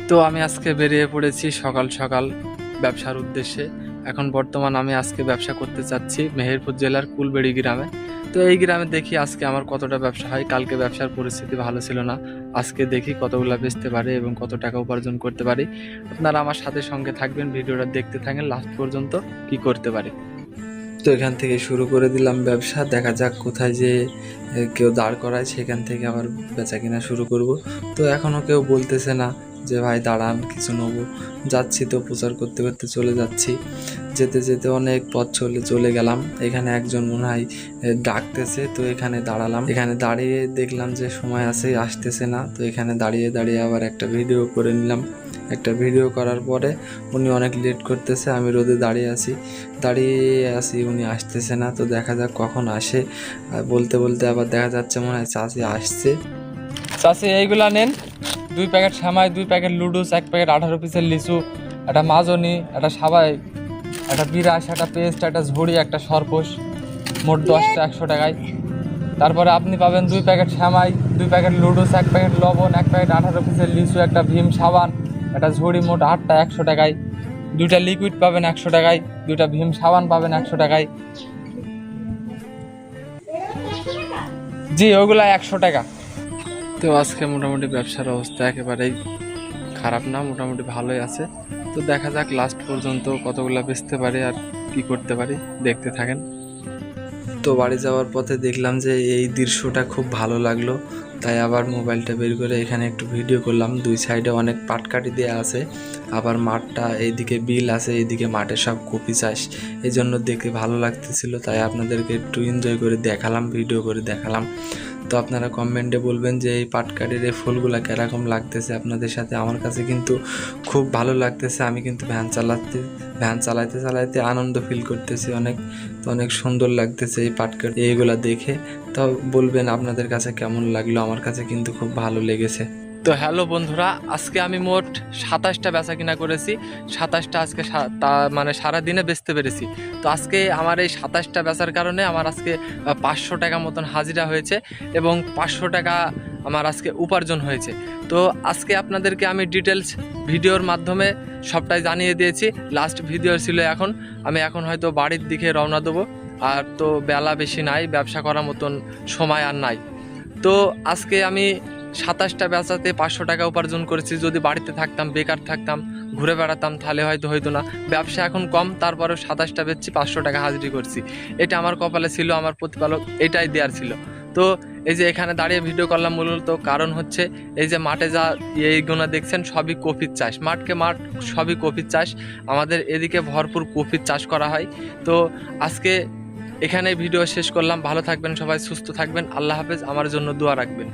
তো আমি আজকে বেরিয়ে পড়েছি সকাল সকাল ব্যবসার উদ্দেশ্যে। এখন বর্তমান আমি আজকে ব্যবসা করতে চাচ্ছি মেহেরপুর জেলার কুলবেড়ি গ্রামে। তো এই গ্রামে দেখি আজকে আমার কতটা ব্যবসা হয়। কালকে ব্যবসার পরিস্থিতি ভালো ছিল না, আজকে দেখি কতগুলা বেচতে পারি এবং কত টাকা উপার্জন করতে পারি। আপনারা আমার সাথে সঙ্গে থাকবেন, ভিডিওটা দেখতে থাকেন লাস্ট পর্যন্ত কি করতে পারি। তো এখান থেকে শুরু করে দিলাম ব্যবসা, দেখা যাক কোথায় যে কেউ দাঁড় করায় সেখান থেকে আবার বেচা কিনা শুরু করব। তো এখনও কেউ বলতেছে না যে ভাই দাঁড়ান কিছু নেবো। যাচ্ছি তো প্রচার করতে করতে চলে যাচ্ছি, যেতে যেতে অনেক পথ চলে গেলাম। এখানে একজন মনে হয় ডাকতেছে, তো এখানে দাঁড়ালাম। এখানে দাঁড়িয়ে দেখলাম যে সময় আছে, আসতেছে না। তো এখানে দাঁড়িয়ে দাঁড়িয়ে আবার একটা ভিডিও করে নিলাম। একটা ভিডিও করার পরে উনি অনেক লেট করতেছে, আমি রোদে দাঁড়িয়ে আছি, উনি আসতেছে না। তো দেখা যাক কখন আসে। বলতে বলতে আবার দেখা যাচ্ছে মনে হয় চাষি আসছে। চাষি এইগুলা নেন, 2 প্যাকেট সামাই, 2 প্যাকেট লুডুস, 1 প্যাকেট 18 পিসের লিচু, একটা মাজনি, একটা সাবাই, একটা বিরাস, একটা পেস্ট, একটা ঝুড়ি, একটা সরপোষ, মোট 10টা 100 টাকায়। তারপরে আপনি পাবেন 2 প্যাকেট সামাই, 2 প্যাকেট লুডুস, 1 প্যাকেট লবণ, 1 প্যাকেট 18 পিসের লিচু, একটা ভীম সাবান, একটা ঝুড়ি, মোট 8টা 100 টাকায়। 2টা লিকুইড পাবেন 100 টাকায়, 2টা ভীম সাবান পাবেন 100 টাকায়। জি ওগুলা 100 টাকা। তো আজকে মোটামুটি ব্যবসার অবস্থা একেবারেই খারাপ না, মোটামুটি ভালোই আছে। তো দেখা যাক লাস্ট পর্যন্ত কতগুলা বেচতে পারি আর কি করতে পারি, দেখতে থাকেন। তো বাড়ি যাওয়ার পথে দেখলাম যে এই দৃশ্যটা খুব ভালো লাগলো, তাই আবার মোবাইলটা বের করে এখানে একটু ভিডিও করলাম। 2 সাইডে অনেক পাটকাঠি দেওয়া আছে, আবার মাঠটা এইদিকে বিল আছে, এইদিকে মাঠে সব কপি চাষ। এই জন্য দেখে ভালো লাগতেছিল, তাই আপনাদেরকে একটু এনজয় করে দেখালাম, ভিডিও করে দেখালাম। তো আপনারা কমেন্টে বলবেন যে এই পাটকাঠির এই ফুলগুলা কীরকম লাগতেছে আপনাদের সাথে। আমার কাছে কিন্তু খুব ভালো লাগতেছে। আমি কিন্তু ভ্যান চালাইতে আনন্দ ফিল করতেছি অনেক। তো অনেক সুন্দর লাগতেছে এই পাটকাঠি এইগুলা দেখে। তো বলবেন আপনাদের কাছে কেমন লাগলো, আমার কাছে কিন্তু খুব ভালো লেগেছে। তো হ্যালো বন্ধুরা, আজকে আমি মোট 27টা বেচা কিনা করেছি। 27টা আজকে মানে সারাদিনে বেচতে পেরেছি। তো আজকে আমার এই 27টা বেচার কারণে আমার আজকে 500 টাকা মতন হাজিরা হয়েছে এবং 500 টাকা আমার আজকে উপার্জন হয়েছে। তো আজকে আপনাদেরকে আমি ডিটেলস ভিডিওর মাধ্যমে সবটাই জানিয়ে দিয়েছি। লাস্ট ভিডিও ছিল আমি এখন হয়তো বাড়ির দিকে রওনা দেবো। আর তো বেলা বেশি নাই, ব্যবসা করার মতন সময় আর নাই। তো আজকে আমি 27টা বেচাতে 500 টাকা উপার্জন করেছি। যদি বাড়িতে থাকতাম, বেকার থাকতাম, ঘুরে বেড়াতাম, তাহলে হয়তো হইতো না। ব্যবসা এখন কম, তারপরেও 27টা বেচছি, 500 টাকা হাজিরি করছি। এটা আমার কপালে ছিল, আমার প্রতিপালক এটাই দেওয়ার ছিল। তো এই যে এখানে দাঁড়িয়ে ভিডিও করলাম মূলত কারণ হচ্ছে এই যে মাঠে যা এইগুলো দেখছেন সবই কপির চাষ, মাঠ সবই কপির চাষ। আমাদের এদিকে ভরপুর কপির চাষ করা হয়। তো আজকে এখানে ভিডিও শেষ করলাম। ভালো থাকবেন সবাই, সুস্থ থাকবেন, আল্লাহ হাফেজ। আমার জন্য দোয়া রাখবেন।